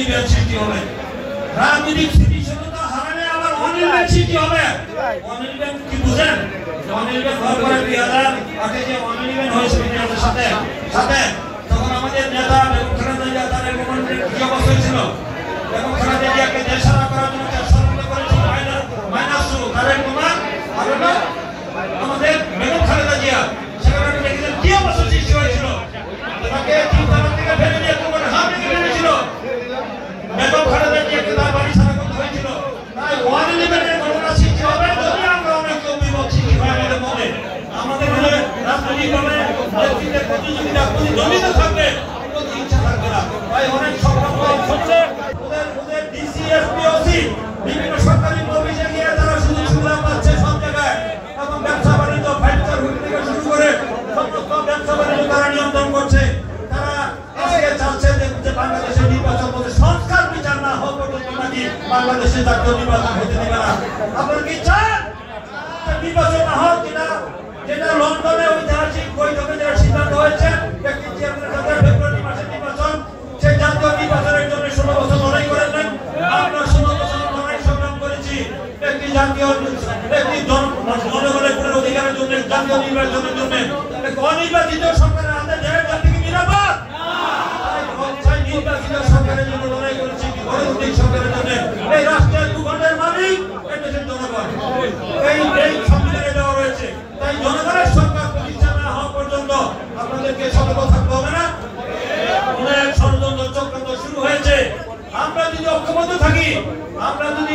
অনির্বাণ সৃষ্টি হবে। রাজনৈতিক স্থিতিশীলতা হারালে আবার অনির্বাণ সৃষ্টি হবে। অনির্বাণ কি বুঝেন? অনির্বাণ ঘর করে 2008 যে অনির্বাণ হয়েছিল আমাদের সাথে সাথে তখন আমাদের নেতা বেগম খালেদা জিয়া তার গভর্নমেন্টের কি অবস্থা হয়েছিল? বেগম খালেদা জিয়াকে দেশ ছাড়া করার জন্য চেষ্টা করেছিল মাইনাস টু তারেক রহমান আর হলো আমাদের বেগম খালেদা জিয়া। সেখানে দেখেছেন কি অবস্থা সৃষ্টি হয়েছিল। তাকে তিনতলা থেকে ফেলে দিয়ে কোন হাত ভেঙে ফেলেছিল। বেগম খালেদা জিয়াকে তার বাড়ি ছাড়া করতে হয়েছিল। তাই অনির্বাণের ঘটনা সৃষ্টি হবে যদি আমরা অনেক অভিমত সৃষ্টি হয় আমাদের মনে। আমাদের মনে রাজনৈতিকভাবে নেতৃত্বের প্রতিযোগিতা প্রতিদ্বন্দ্বিত থাকবে, প্রতি ইচ্ছা থাকবে না। তাই অনেক সংগ্রাম হচ্ছে ওদের ডিসিএসপিওসি বিভিন্ন সরকারি অফিসে গিয়ে তারা সুযোগ সুবিধা পাচ্ছে সব জায়গায় এবং ব্যবসা বাণিজ্য ফাইটার হুইল থেকে শুরু করে সমস্ত ব্যবসা বাণিজ্য তারা নিয়ন্ত্রণ করছে। তারা আজকে চাচ্ছে যে বাংলাদেশের নির্বাচন মধ্যে সংস্কার বিচার না হওয়া পর্যন্ত নাকি বাংলাদেশে জাতীয় নির্বাচন হতে দেবে না। আপনারা কি চান নির্বাচন না হোক কিনা? যেটা লন্ডনে ঐতিহাসিক বৈঠকে যেটা সিদ্ধান্ত হয়েছে ফেব্রুয়ারি মাসের নির্বাচন, সেই জাতীয় নির্বাচনের জন্য 16 বছর লড়াই করেছেন। আমরা 16 বছর লড়াই সংগ্রাম করেছি একটি জাতীয় একটি জনগণের পুনর অধিকারের জন্য, জাতীয় নির্বাচনের জন্য। অনির্বাচিত সরকারের হাতে দেশ জাতিকে নিরাপদ নির্বাচিত সরকারের জন্য লড়াই করেছি, গণতান্ত্রিক সরকারের জন্য। এই রাষ্ট্রের ভূখণ্ডের মালিক দেশের জনগণ, এই সংবিধানে দেওয়া রয়েছে। তাই জনগণের সরকার প্রতিষ্ঠা না হওয়া পর্যন্ত আপনাদেরকে সতর্ক থাকতে হবে না। অনেক ষড়যন্ত্র চক্রান্ত শুরু হয়েছে। আমরা যদি ঐক্যবদ্ধ থাকি, আমরা যদি